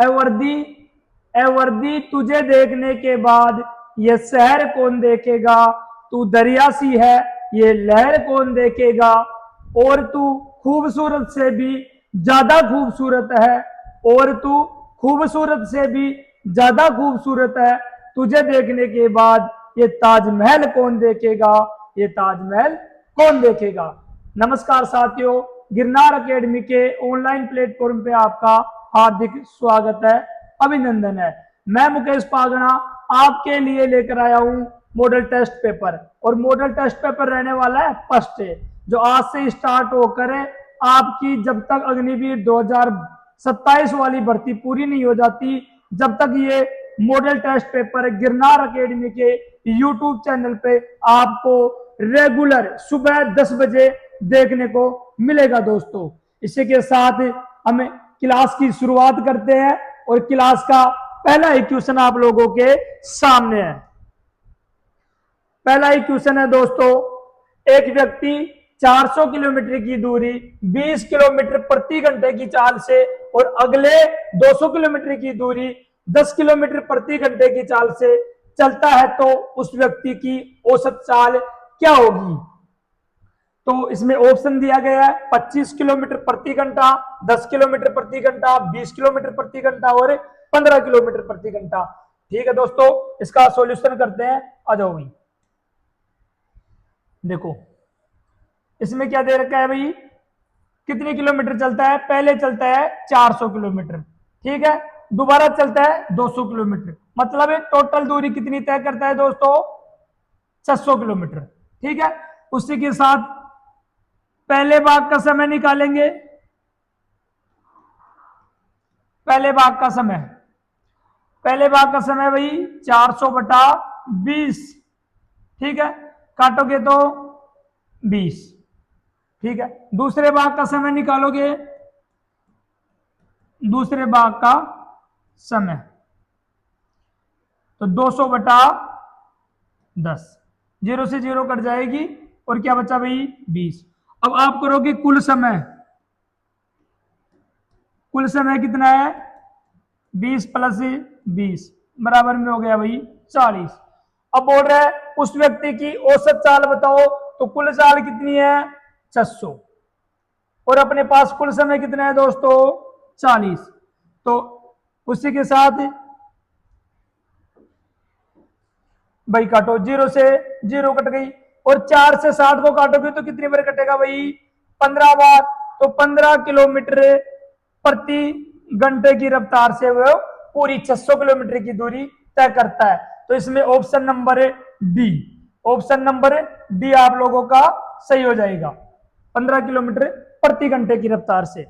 ए वर्दी, ए वर्दी तुझे देखने के बाद ये शहर कौन देखेगा, तू दरिया सी है ये लहर कौन देखेगा, और तू खूबसूरत से भी ज्यादा खूबसूरत है, और तू खूबसूरत से भी ज्यादा खूबसूरत है, तुझे देखने के बाद ये ताजमहल कौन देखेगा, ये ताजमहल कौन देखेगा। नमस्कार साथियों, गिरनार एकेडमी के ऑनलाइन प्लेटफॉर्म पे आपका हार्दिक स्वागत है, अभिनंदन है। मैं मुकेश पागना आपके लिए लेकर आया हूं मॉडल टेस्ट पेपर, और मॉडल टेस्ट पेपर रहने वाला है फर्स्ट डे, जो आज से स्टार्ट होकर आपकी जब तक अग्निवीर 2027 वाली भर्ती पूरी नहीं हो जाती, जब तक ये model test paper Girnar academy के यूट्यूब चैनल पे आपको रेगुलर सुबह 10 बजे देखने को मिलेगा दोस्तों। इसी के साथ हम क्लास की शुरुआत करते हैं, और क्लास का पहला ही क्वेश्चन आप लोगों के सामने है। पहला ही क्वेश्चन है दोस्तों, एक व्यक्ति 400 किलोमीटर की दूरी 20 किलोमीटर प्रति घंटे की चाल से और अगले 200 किलोमीटर की दूरी 10 किलोमीटर प्रति घंटे की चाल से चलता है, तो उस व्यक्ति की औसत चाल क्या होगी। तो इसमें ऑप्शन दिया गया है 25 किलोमीटर प्रति घंटा, 10 किलोमीटर प्रति घंटा, 20 किलोमीटर प्रति घंटा और 15 किलोमीटर प्रति घंटा। ठीक है दोस्तों, इसका सॉल्यूशन करते हैं, आ जाओ भाई। देखो इसमें क्या दे रखा है भाई, कितनी किलोमीटर चलता है, पहले चलता है 400 किलोमीटर, ठीक है, दोबारा चलता है 200 किलोमीटर, मतलब टोटल दूरी कितनी तय करता है दोस्तों, 600 किलोमीटर। ठीक है, उसी के साथ पहले भाग का समय निकालेंगे। पहले भाग का समय, पहले भाग का समय भाई 400/20, ठीक है, काटोगे तो 20, ठीक है। दूसरे भाग का समय निकालोगे, दूसरे भाग का समय तो 200/10, 0 से 0 कट जाएगी, और क्या बचा भाई 20। अब आप करोगे कुल समय, कुल समय कितना है 20 + 20 बराबर में हो गया भाई 40। अब बोल रहा है उस व्यक्ति की औसत चाल बताओ, तो कुल चाल कितनी है 600, और अपने पास कुल समय कितना है दोस्तों 40, तो उसी के साथ भाई काटो, 0 से 0 कट गई, और 4 से 60 को काटोगे तो कितनी बार कटेगा भाई 15 बार, तो 15 किलोमीटर प्रति घंटे की रफ्तार से वो पूरी 600 किलोमीटर की दूरी तय करता है। तो इसमें option number D, option number D आप लोगों का सही हो जाएगा, 15 किलोमीटर प्रति घंटे की रफ्तार से।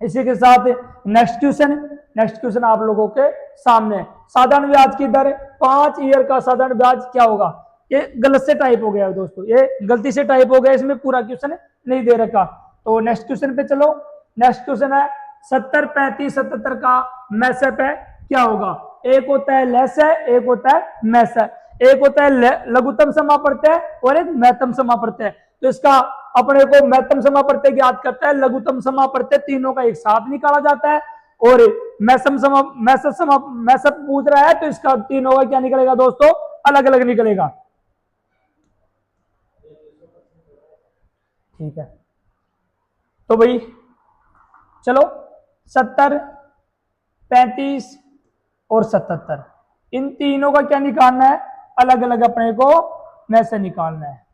इसी के साथ नेक्स्ट क्वेश्चन, नेक्स्ट क्वेश्चन आप लोगों के सामने, साधारण ब्याज की दर 5 ईयर का साधारण ब्याज क्या होगा। ये गलत से टाइप हो गया है दोस्तों, ये गलती से टाइप हो गया, इसमें पूरा क्वेश्चन नहीं दे रखा। तो नेक्स्ट क्वेश्चन पे चलो। नेक्स्ट क्वेश्चन है 70, 35, 77 का मैसअप है, क्या होगा। एक होता है लेस है, एक होता है मैस है, एक होता है लघुत्तम समाप्रत्यय और एक महत्तम समाप्रत्यय। तो इसका अपने को महत्तम समाप्रत्यय ज्ञात करता है, लघुत्तम समाप्रत्यय तीनों का एक साथ निकाला जाता है, और मैसअप पूछ रहा है तो इसका तीनों का क्या निकलेगा दोस्तों, अलग अलग निकलेगा। ठीक है, तो भाई चलो 70, 35 और 77, इन तीनों का क्या निकालना है, अलग अलग अपने को में से निकालना है।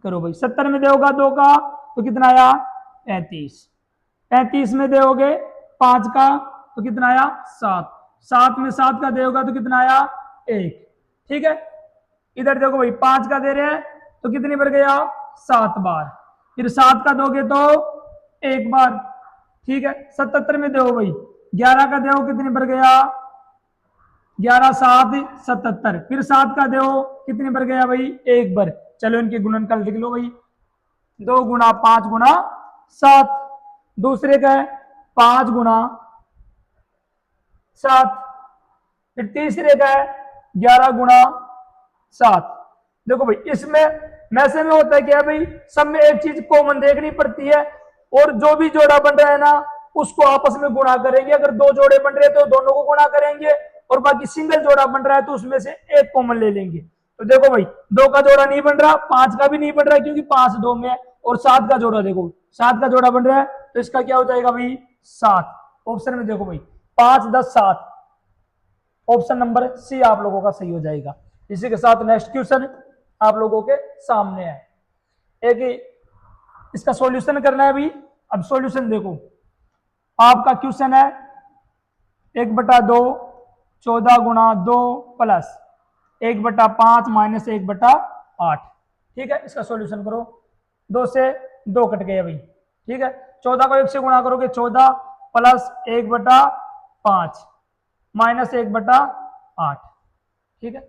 करो भाई, 70 में दोगे 2 का तो कितना आया 35, 35 में दोगे 5 का तो कितना आया 7, 7 में 7 का दोगे तो कितना आया 1। ठीक है, इधर देखो भाई 5 का दे रहे हैं तो कितनी बार गया 7 बार, फिर 7 का दोगे तो 1 बार। ठीक है, 77 में दो भाई 11 का दो कितनी बार गया 11 7 77, फिर 7 का दो कितनी बार गया भाई 1 बार। चलो इनके गुणनफल लिख लो भाई, 2 गुणा 5 गुणा 7, दूसरे का है 5 गुणा 7, फिर तीसरे का है 11 गुणा 7। देखो भाई इसमें मैसे में होता है क्या भाई, सब में एक चीज कॉमन देखनी पड़ती है, और जो भी जोड़ा बन रहा है ना उसको आपस में गुणा करेंगे। अगर दो जोड़े बन रहे तो दोनों को गुणा करेंगे, और बाकी सिंगल जोड़ा बन रहा है तो उसमें से एक कॉमन ले लेंगे। तो देखो भाई, 2 का जोड़ा नहीं बन रहा, 5 का भी नहीं बन रहा क्योंकि 5 2 में है, और 7 का जोड़ा देखो, 7 का जोड़ा बन रहा है, तो इसका क्या हो जाएगा भाई 7। ऑप्शन में देखो भाई 5 10 7, ऑप्शन नंबर सी आप लोगों का सही हो जाएगा। इसी के साथ नेक्स्ट क्वेश्चन आप लोगों के सामने है, एक इसका सॉल्यूशन करना है भाई। अब सॉल्यूशन देखो, आपका क्वेश्चन है 1/2 14 गुणा 2 प्लस 1/5 माइनस 1/8। ठीक है, इसका सॉल्यूशन करो। 2 से 2 कट गए भाई। ठीक है, 14 को 1 से गुणा करोगे 14 प्लस 1/5 माइनस 1/8। ठीक है,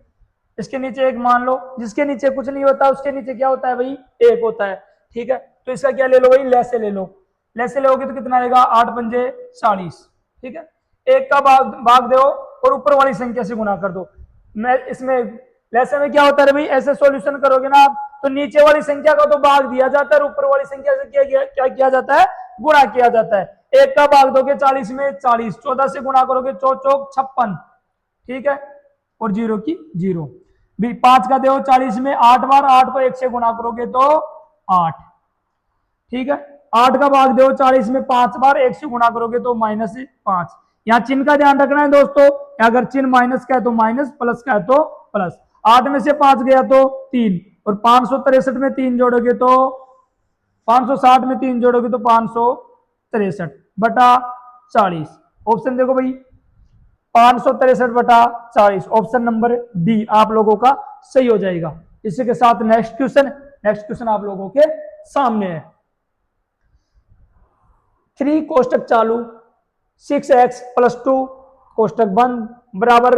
इसके नीचे एक मान लो, जिसके नीचे कुछ नहीं होता उसके नीचे क्या होता है भाई 1 होता है। ठीक है, तो इसका क्या ले लो भाई, लैसे ले लो। लैसे लोगे तो कितना आएगा 8 पंजे 40। ठीक है, 1 का भाग दो और ऊपर वाली संख्या से गुणा कर दो। मैं इसमें लैसे में क्या होता है भाई, ऐसे सॉल्यूशन करोगे ना आप, तो नीचे वाली संख्या का तो भाग दिया जाता है और ऊपर वाली संख्या से क्या किया जाता है, गुणा किया जाता है। 1 का भाग दोगे 40 में 40, 14 से गुणा करोगे 4 चौक 56। ठीक है, और 0 की 0 भी। 5 का दो 40 में 8 बार, 8 को 1 से गुणा करोगे तो 8। ठीक है, 8 का भाग दो 40 में 5 बार, 1 से गुणा करोगे तो -5। यहाँ चिन्ह का ध्यान रखना है दोस्तों, अगर चिन्ह माइनस का है तो माइनस, प्लस का है तो प्लस। 8 में से 5 गया तो 3, और 563 में 3 जोड़ोगे तो 560 में 3 जोड़ोगे तो 563 बटा 40। ऑप्शन देखो भाई 563 बटा 40, ऑप्शन नंबर डी आप लोगों का सही हो जाएगा। इसी के साथ नेक्स्ट क्वेश्चन आप लोगों के सामने है। 3 कोष्टक चालू, 6x + 2 कोष्टक बंद बराबर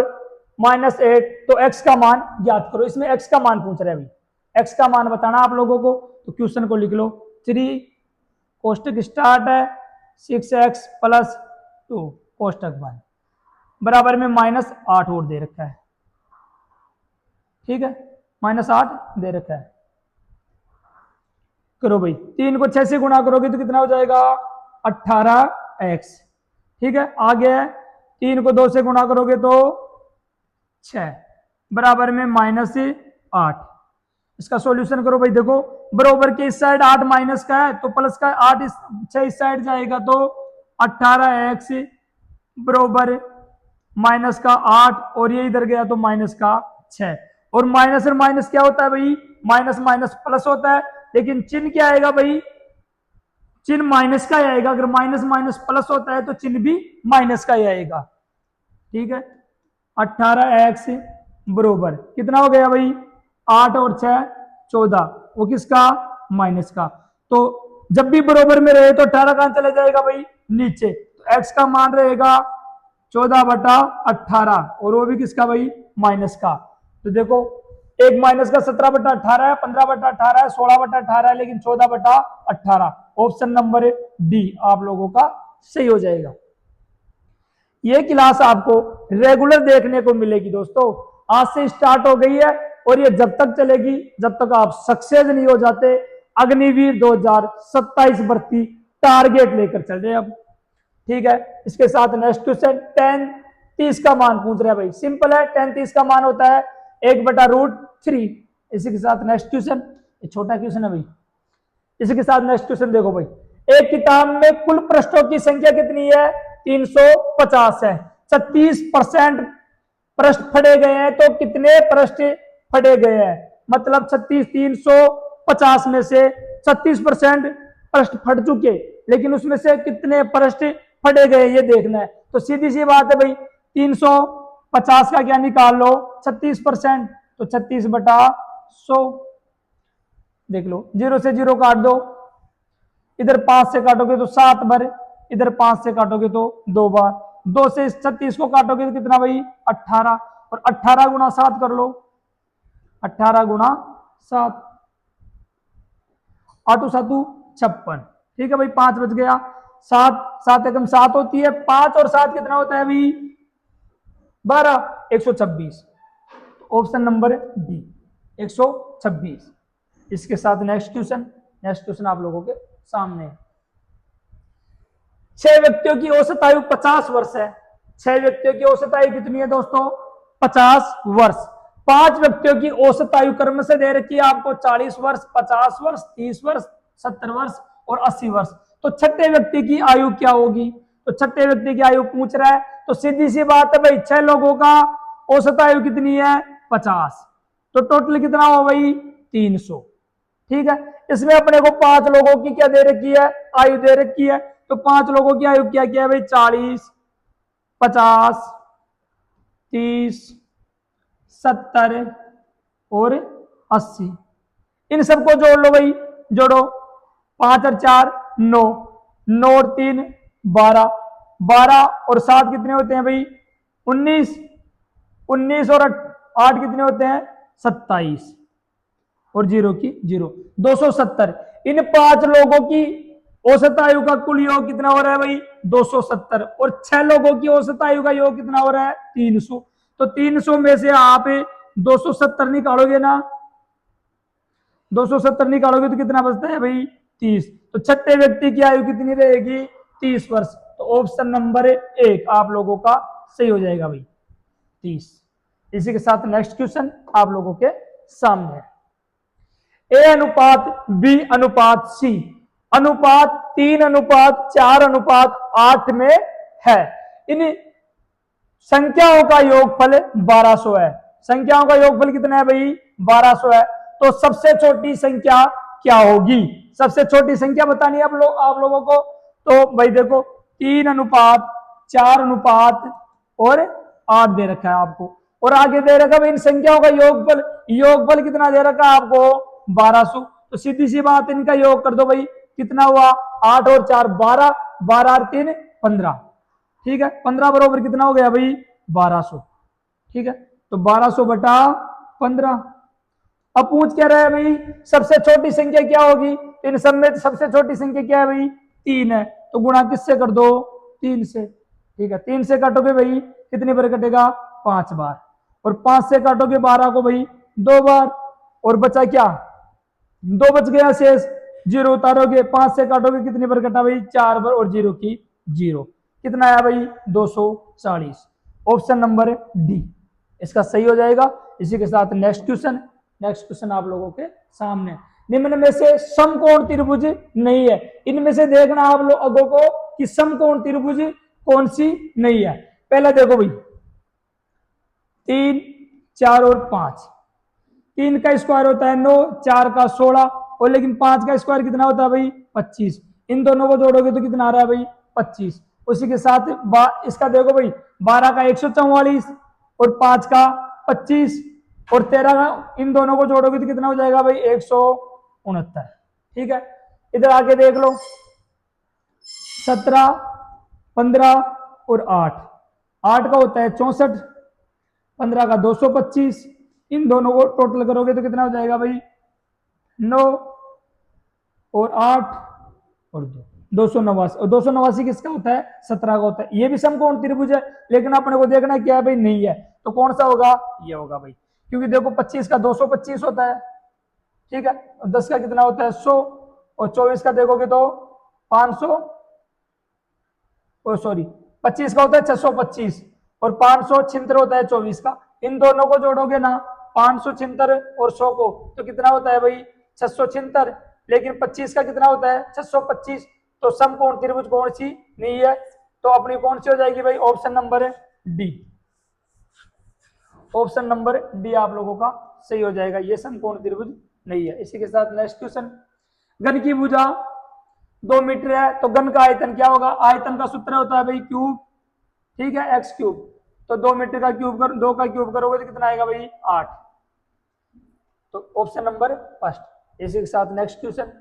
-8, तो x का मान ज्ञात करो। इसमें x का मान पूछ रहे हैं भाई, x का मान बताना आप लोगों को। तो क्वेश्चन को लिख लो, 3 कोष्टक स्टार्ट है 6x + 2 कोष्टक बंद बराबर में -8 और दे रखा है। ठीक है, -8 दे रखा है। करो भाई, 3 को 6 से गुणा करोगे तो कितना हो जाएगा 18x। ठीक है, आगे 3 को 2 से गुणा करोगे तो 6 बराबर में -8। इसका सॉल्यूशन करो भाई। देखो, बराबर के इस साइड 8 माइनस का है तो प्लस का 8 6 इस साइड जाएगा तो 18x बराबर माइनस का 8, और ये इधर गया तो माइनस का 6। और माइनस क्या होता है भाई, माइनस प्लस होता है, लेकिन चिन्ह क्या आएगा भाई, चिन्ह माइनस का ही आएगा। अगर माइनस प्लस होता है तो चिन्ह भी माइनस का ही आएगा। ठीक है, 18x बरोबर कितना हो गया भाई 8 और 6 14, वो किसका माइनस का। तो जब भी बरोबर में रहे तो 18 कहां चले जाएगा भाई नीचे, तो x का मान रहेगा 14/18, और वो भी किसका भाई माइनस का। तो देखो, एक माइनस का 17/18 है, 15/18 है, 16/18 है, लेकिन 14/18। ऑप्शन नंबर डी आप लोगों का सही हो जाएगा। ये क्लास आपको रेगुलर देखने को मिलेगी दोस्तों, आज से स्टार्ट हो गई है और ये जब तक चलेगी जब तक आप सक्सेस नहीं हो जाते। अग्निवीर 2027 भर्ती टारगेट लेकर चल रहे हैं अब। ठीक है, इसके साथ नेक्स्ट क्वेश्चन 10 30 का मान पूछ रहे हैं भाई। सिंपल है, 10 30 का मान होता है 1/√3। इसी के साथ नेक्स्ट क्वेश्चन, छोटा क्वेश्चन है भाई। इसी के साथ नेक्स्ट क्वेश्चन देखो भाई, एक किताब में कुल पृष्ठों की संख्या कितनी है 350 है। 36% पृष्ठ फटे गए हैं, तो कितने पृष्ठ फटे गए हैं, मतलब 350 में से 36% पृष्ठ फट चुके, लेकिन उसमें से कितने पृष्ठ फटे गए ये देखना है। तो सीधी सी बात है भाई, 350 का क्या निकाल लो 36%, तो 36/100 देख लो। 0 से 0 काट दो, इधर 5 से काटोगे तो 7 बार, इधर 5 से काटोगे तो 2 बार। 2 से 36 को काटोगे तो कितना भाई 18, और 18 गुणा 7 कर लो, 18 गुणा 7, 8 7 56। ठीक है भाई, 5 बच गया। 7 7 एकम 7 होती है, 5 और 7 कितना होता है भाई 12, 126। Option number D 126। इसके साथ नेक्स्ट क्वेश्चन आप लोगों के सामने 6 व्यक्तियों की औसत आयु 50 वर्ष है। 6 व्यक्तियों की औसत आयु कितनी है दोस्तों? 50 वर्ष। 5 व्यक्तियों की औसत आयु क्रम से दे रखी है आपको 40 वर्ष, 50 वर्ष, 30 वर्ष, 70 वर्ष और 80 वर्ष। तो छठे व्यक्ति की आयु क्या होगी? तो छठे व्यक्ति की आयु पूछ रहा है, तो सीधी सी बात है भाई, 6 लोगों का औसत आयु कितनी है? 50। तो टोटल कितना हो भाई? 300। ठीक है, इसमें अपने को 5 लोगों की क्या दे रखी है? आयु दे रखी है। तो 5 लोगों की आयु क्या क्या है भाई? 40, 50, 30, 70 और 80। इन सबको जोड़ लो भाई, जोड़ो। 5 और 4 9, 9 और 3 12, 12 और 7 कितने होते हैं भाई? 19, 19 और 8 कितने होते हैं? 27 और 0 की 0, 270। इन 5 लोगों की औसत आयु का कुल योग कितना हो रहा है भाई? 270। और 6 लोगों की औसत आयु का योग कितना हो रहा है? 300। तो 300 में से आप 270 निकालोगे ना, 270 निकालोगे तो कितना बचता है भाई? 30। तो छठे व्यक्ति की आयु कितनी रहेगी? 30 वर्ष। तो ऑप्शन नंबर 1 आप लोगों का सही हो जाएगा भाई, 30। इसी के साथ नेक्स्ट क्वेश्चन आप लोगों के सामने है। ए अनुपात बी अनुपात सी अनुपात 3 अनुपात 4 अनुपात 8 में है। इन संख्याओं का योगफल 1200 है। संख्याओं का योगफल कितना है भाई? 1200 है। तो सबसे छोटी संख्या क्या होगी? सबसे छोटी संख्या बतानी है आप लोगों को। तो भाई देखो, 3 अनुपात 4 अनुपात और 8 दे रखा है आपको, और आगे दे रखा है इन संख्याओं का योगफल। योगफल कितना दे रखा है आपको? 1200। तो सीधी सी बात, इनका योग कर दो भाई, कितना हुआ? 8 और 4 12, 12 और 3 15। ठीक है, 15 बराबर कितना हो गया भाई? 1200। ठीक है, तो 1200 बटा 15। अब पूछ क्या रहा है भाई? सबसे छोटी संख्या क्या होगी? इन सब में सबसे छोटी संख्या क्या है भाई? 3 है। तो गुणा किससे कर दो? 3 से। ठीक है, 3 से काटोगे भाई कितनी बार कटेगा? 5 बार। और 5 से काटोगे 12 को भाई 2 बार, और बचा क्या? 2 बच गया शेष। 0 उतारोगे, 5 से काटोगे कितनी बार कटा भाई? 4 बार, और 0 की 0। कितना आया भाई? 240। ऑप्शन नंबर डी इसका सही हो जाएगा। इसी के साथ नेक्स्ट क्वेश्चन आप लोगों के सामने। निम्न में से समकोण त्रिभुज नहीं है। इनमें से देखना आप लोगों को कि समकोण त्रिभुज कौन सी नहीं है। पहला देखो भाई, 3, 4 और 5। 3 का स्क्वायर होता है 9, 4 का 16, और लेकिन 5 का स्क्वायर कितना होता है भाई? 25। इन दोनों को जोड़ोगे तो कितना आ रहा है भाई? 25। उसी के साथ इसका देखो भाई, 12 का 144 और 5 का 25 और 13 का, इन दोनों को जोड़ोगे तो कितना हो जाएगा भाई? 169। ठीक है, इधर आके देख लो, 17, 15 और 8। 8 का होता है 64, 15 का 225। इन दोनों को टोटल करोगे तो कितना हो जाएगा भाई? 9 और 8 और 2, 289। और 289 किसका होता है? 17 का होता है। ये भी समकोण त्रिभुज है, लेकिन अपने को देखना क्या है भाई? नहीं है। तो कौन सा होगा? ये होगा भाई, क्योंकि देखो 25 का 225 होता है। ठीक है, और 10 का कितना होता है? 100, और 24 का देखोगे तो 500, और सॉरी 25 का होता है 625, और 576 होता है 24 का। इन दोनों को जोड़ोगे ना, 576 और 100 को, तो कितना होता है भाई? 676। लेकिन 25 का कितना होता है? 625। तो समकोण त्रिभुज कौन सी नहीं है? तो अपनी कौन सी हो जाएगी भाई? Option number D. Option number D आप लोगों का सही हो जाएगा, ये समकोण त्रिभुज नहीं है। इसी के साथ नेक्स्ट क्वेश्चन, घन की भुजा 2 मीटर है, तो घन का आयतन क्या होगा? आयतन का सूत्र होता है भाई क्यूब। ठीक है, एक्स क्यूब। तो 2 मीटर का क्यूब 2 का क्यूब करोगे तो कितना आएगा भाई? 8। तो ऑप्शन नंबर फर्स्ट। इसी के साथ नेक्स्ट क्वेश्चन,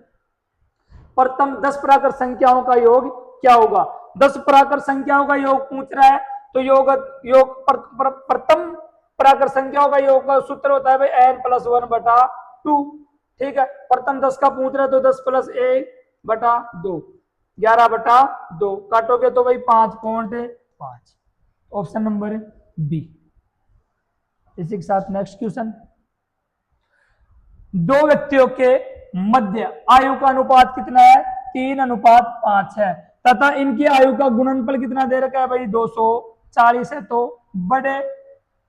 प्रथम 10 प्राकृत संख्याओं का योग क्या होगा? 10 प्राकृत संख्याओं का योग पूछ रहा है, तो योग प्रथम प्राकृत संख्याओं का योग का सूत्र होता है भाई n+1/2। ठीक है, प्रथम 10 का पूछ रहा है, तो 10 + 1/2, 11/2। काटोगे तो भाई 5.5। Option number B. इसी के साथ नेक्स्ट क्वेश्चन, 2 व्यक्तियों के मध्य आयु का अनुपात कितना है? 3 अनुपात 5 है। तथा इनकी आयु का गुणनफल कितना दे रखा है भाई 240 है। तो बड़े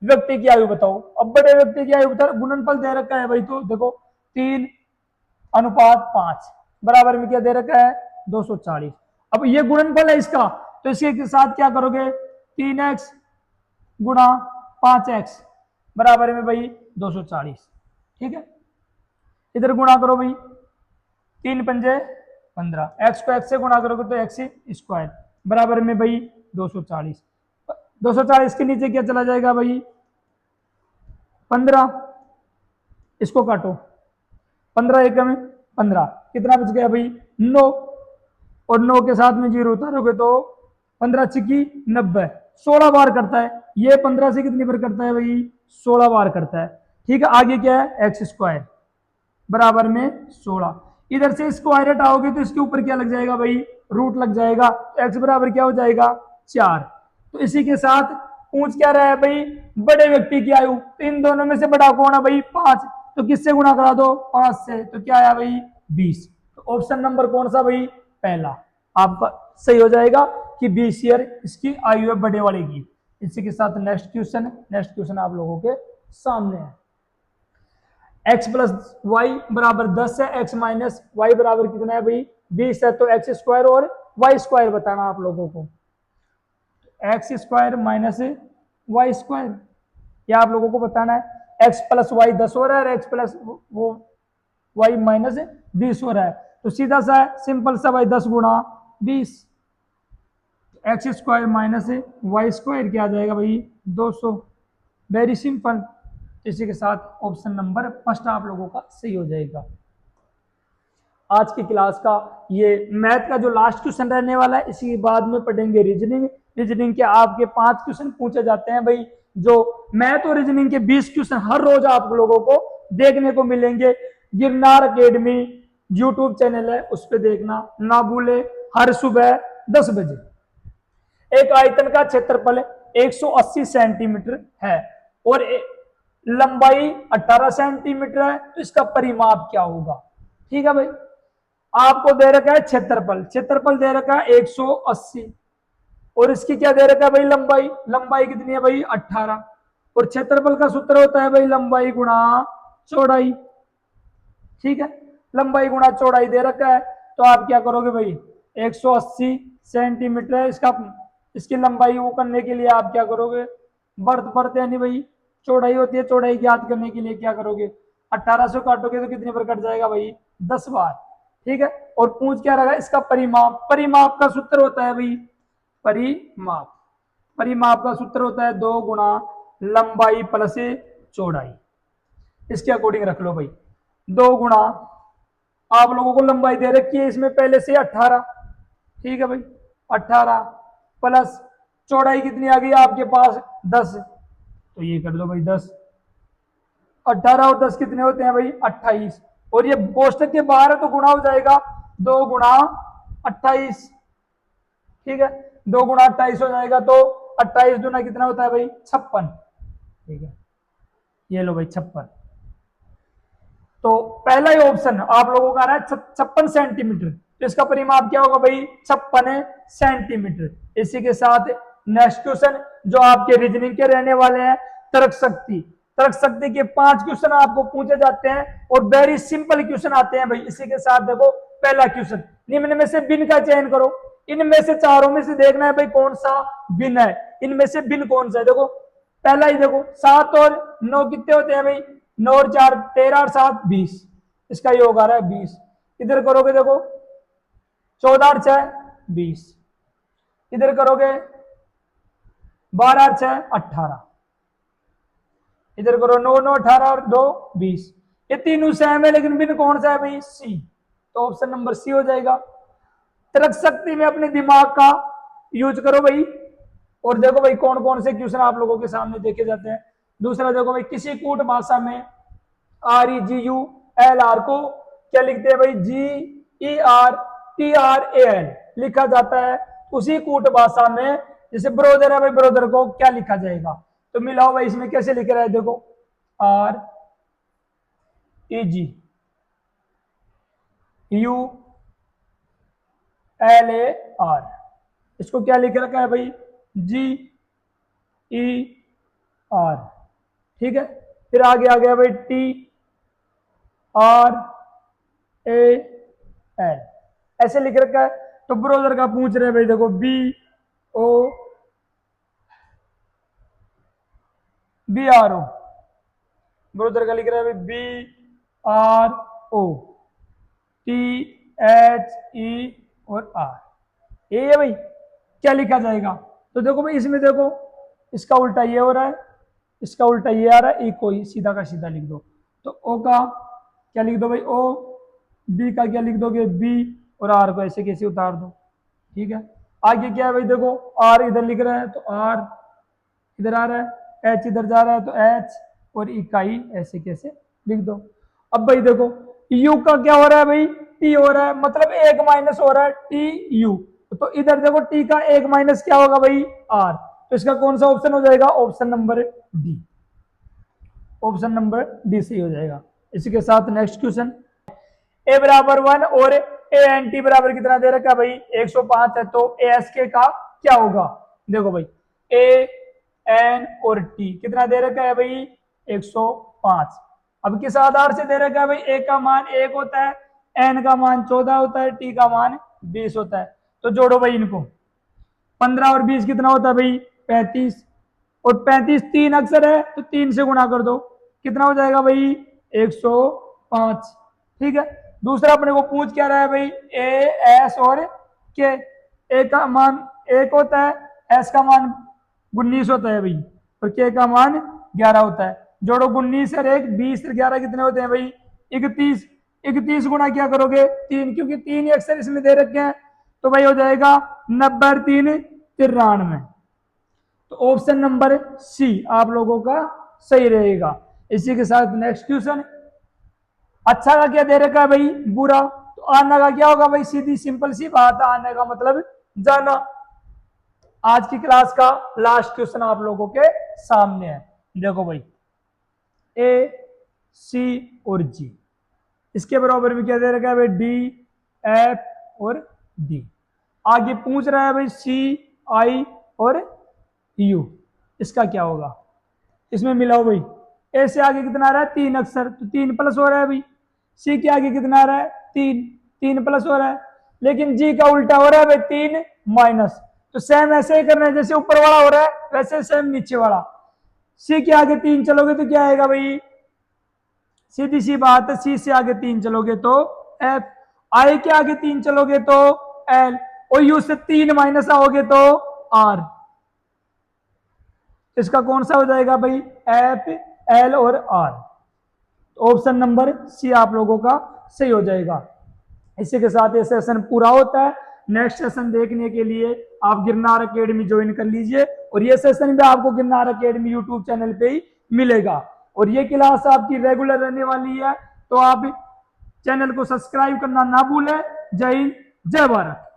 व्यक्ति की आयु बताओ। अब बड़े व्यक्ति की आयु बता, गुणनफल दे रखा है भाई, तो देखो 3:5 बराबर में क्या दे रखा है 240। अब ये गुणनफल है इसका, तो इसके साथ क्या करोगे 3x गुणा 5x बराबर में भाई 240। ठीक है, इधर गुणा करो भाई, 3×5 = 15, एक्स को एक्स से गुणा करोगे तो एक्स स्क्वायर बराबर में भाई 240। 240 के नीचे क्या चला जाएगा भाई 15, इसको काटो, 15 एकम में 15, कितना बच गया भाई 9, और 9 के साथ में जीरो उतारोगे तो 15 छिकी 90, 16 बार करता है ये। 15 से कितनी बार करता है भाई 16 बार करता है। ठीक है, आगे क्या है एक्स स्क्वायर बराबर में 16। इधर से स्क्वायर हटाओगे तो इसके ऊपर क्या लग जाएगा भाई रूट लग जाएगा, एक्स बराबर क्या हो जाएगा 4। तो इसी के साथ पूछ क्या रहा है भाई बड़े व्यक्ति की आयु, तो इन दोनों में से बड़ा कौन है भाई 5, तो किससे गुणा करा दो 5 से, तो क्या आया भाई 20। तो ऑप्शन नंबर कौन सा भाई पहला आपका सही हो जाएगा कि 20 ईयर इसकी आयु है बड़े वाले की। इसी के साथ नेक्स्ट क्वेश्चन आप लोगों के सामने है। x + y बराबर 10 है, x - y बराबर कितना है भाई 20 है। तो x स्क्वायर और y स्क्वायर बताना आप लोगों को, x स्क्वायर - y स्क्वायर ये आप लोगों को बताना है। x + y 10 हो रहा है और x प्लस वो y - 20 हो रहा है, तो सीधा सा सिंपल सा भाई 10 गुणा 20, एक्स स्क्वायर - y स्क्वायर क्या आ जाएगा भाई 200, वेरी सिंपल। इसी के साथ ऑप्शन नंबर फर्स्ट आप लोगों का सही हो जाएगा। आज की क्लास का ये मैथ का जो लास्ट क्वेश्चन रहने वाला है, इसी के बाद में पढ़ेंगे रीजनिंग के आपके 5 क्वेश्चन पूछे जाते हैं भाई। जो मैथ और रीजनिंग के 20 क्वेश्चन हर रोज आप लोगों को देखने को मिलेंगे। गिरनार अकेडमी यूट्यूब चैनल है, उस पर देखना ना भूले, हर सुबह 10 बजे। एक आयतन का क्षेत्रफल 180 सेंटीमीटर है और लंबाई 18 सेंटीमीटर है, तो इसका परिमाप क्या होगा। ठीक है भाई, आपको दे रखा है क्षेत्रफल दे रखा है 180 और इसकी क्या दे रखा है भाई लंबाई कितनी है भाई 18, और क्षेत्रफल का सूत्र होता है भाई लंबाई गुणा चौड़ाई। ठीक है, लंबाई गुणा चौड़ाई दे रखा है, तो आप क्या करोगे भाई 180 सेंटीमीटर है इसकी लंबाई वो करने के लिए आप क्या करोगे बढ़ते यानी भाई चौड़ाई होती है, चौड़ाई ज्ञात करने के लिए क्या करोगे 18 से काटोगे तो कितने बार कट जाएगा भाई 10 बार। ठीक है, और पूछ क्या रहा इसका परिमाप का सूत्र होता है भाई परिमाप का सूत्र होता है 2 गुणा लंबाई प्लस चौड़ाई। इसके अकॉर्डिंग रख लो भाई 2 गुणा, आप लोगों को लंबाई दे रखी है इसमें पहले से 18। ठीक है भाई 18 प्लस चौड़ाई कितनी आ गई आपके पास 10, तो ये कर लो भाई 10, 18 और 10 कितने होते हैं भाई 28, और ये कोष्टक के बाहर है तो गुणा हो जाएगा 2 गुणा 28। ठीक है, 2 गुणा 28 हो जाएगा, तो 28 दूना कितना होता है भाई 56। ठीक है, ये लो भाई 56। तो पहला ही ऑप्शन आप लोगों का आ रहा है 56 सेंटीमीटर, तो इसका परिमाप क्या होगा भाई 56 सेंटीमीटर। इसी के साथ नेक्स्ट क्वेश्चन जो आपके रीजनिंग के रहने वाले हैं तर्क शक्ति के 5 क्वेश्चन आपको पूछे जाते हैं और वेरी सिंपल क्वेश्चन आते हैं भाई। इसी के साथ देखो पहला क्वेश्चन, निम्न में से भिन्न का चयन करो। इनमें से चारों में से देखना है भाई कौन सा भिन्न है, इनमें से भिन्न कौन सा है। देखो पहला ही देखो 7 और 9 कितने होते हैं भाई 9 और 4 13 और 7 20, इसका योग आ रहा है 20। इधर करोगे देखो 14 और 6 20, इधर करोगे 12 और 6 18, इधर करो 9 9 18 और 2 20। ये तीनों सेम है लेकिन भिन्न कौन सा है भाई सी, तो ऑप्शन नंबर सी हो जाएगा। तर्क शक्ति में अपने दिमाग का यूज करो भाई, और देखो भाई कौन कौन से क्वेश्चन आप लोगों के सामने देखे जाते हैं। दूसरा देखो भाई किसी कूट भाषा में REGULR को क्या लिखते हैं भाई GERTRAL लिखा जाता है। उसी कूट भाषा में जैसे ब्रोदर है भाई ब्रोदर को क्या लिखा जाएगा, तो मिलाओ भाई इसमें कैसे लिख रहा है देखो REGULR LAR। इसको क्या लिख रखा है भाई, GER। ठीक है, फिर आगे आ गया भाई TRAL, ऐसे लिख रखा है। तो ब्राउजर का पूछ रहे हैं भाई, देखो BRO, ब्राउजर का लिख रहा है भाई BROTHE और R, ये है भाई। क्या लिखा जाएगा, तो देखो भाई इसमें देखो, इसका उल्टा ये हो रहा है, इसका उल्टा ये आ रहा है, को ही सीधा का सीधा लिख दो। तो O का क्या लिख दो भाई, O, B का क्या लिख दोगे, B, और R को ऐसे कैसे उतार दो। ठीक है, आगे क्या है भाई, देखो R इधर लिख रहा है तो R इधर आ रहा है, H इधर जा रहा है तो H, और इकाई ऐसे कैसे लिख दो। अब भाई देखो U का क्या हो रहा है भाई, T हो रहा है, मतलब एक माइनस हो रहा है TU, तो इधर देखो T का एक माइनस क्या होगा भाई, R। तो इसका कौन सा ऑप्शन हो जाएगा, option number D, option number D सही हो जाएगा। इसी के साथ नेक्स्ट क्वेश्चन, A बराबर 1 और ANT बराबर कितना दे रखा है भाई, 105 है, तो ASK का क्या होगा। देखो भाई A, N और T कितना दे रखा है भाई, 105। अब किस आधार से दे रखा है भाई, A का मान 1 होता है, N का मान 14 होता है, T का मान 20 होता है। तो जोड़ो भाई इनको, 15 और 20 कितना होता है भाई, 35, और 35 तीन अक्षर है तो 3 से गुणा कर दो, कितना हो जाएगा भाई, 105। ठीक है, दूसरा अपने को पूछ क्या रहा है भाई, A, S और K। A का मान 1 होता है, S का मान 19 होता है भाई, और K का मान 11 होता है। जोड़ो 19 और 1, 20 और 11 कितने होते हैं भाई, 31। 31 गुणा क्या करोगे, 3, क्योंकि 3 ही अक्षर इसमें दे रखे हैं, तो भाई हो जाएगा 90 और 3 93। तो ऑप्शन नंबर सी आप लोगों का सही रहेगा। इसी के साथ नेक्स्ट क्वेश्चन, अच्छा का क्या दे रखा है भाई, बुरा, तो आना का क्या होगा भाई, सीधी सिंपल सी बात है, आने का मतलब जाना। आज की क्लास का लास्ट क्वेश्चन आप लोगों के सामने है, देखो भाई A, C और G, इसके बराबर में क्या दे रखा है भाई, D, F और D। आगे पूछ रहा है भाई C, I और U, इसका क्या होगा। इसमें मिलाओ भाई, ए से आगे कितना आ रहा है, 3 अक्षर, तो 3 प्लस हो रहा है भाई, सी के आगे कितना आ रहा है, 3, 3 प्लस हो रहा है, लेकिन जी का उल्टा हो रहा है भाई, 3 माइनस। तो सेम ऐसे ही करना है, जैसे ऊपर वाला हो रहा है वैसे सेम नीचे वाला। सी के आगे 3 चलोगे तो क्या आएगा भाई, सीधी सी बात है, सी से आगे 3 चलोगे तो एफ, आई के आगे 3 चलोगे तो एल, और यू से 3 माइनस आओगे तो आर। इसका कौन सा हो जाएगा भाई, एफ, एल और आर। ऑप्शन नंबर सी आप लोगों का सही हो जाएगा। इसी के साथ ये सेशन पूरा होता है। नेक्स्ट सेशन देखने के लिए आप गिरनार एकेडमी ज्वाइन कर लीजिए, और ये सेशन भी आपको गिरनार एकेडमी यूट्यूब चैनल पे ही मिलेगा, और ये क्लास आपकी रेगुलर रहने वाली है, तो आप चैनल को सब्सक्राइब करना ना भूलें। जय हिंद, जय भारत।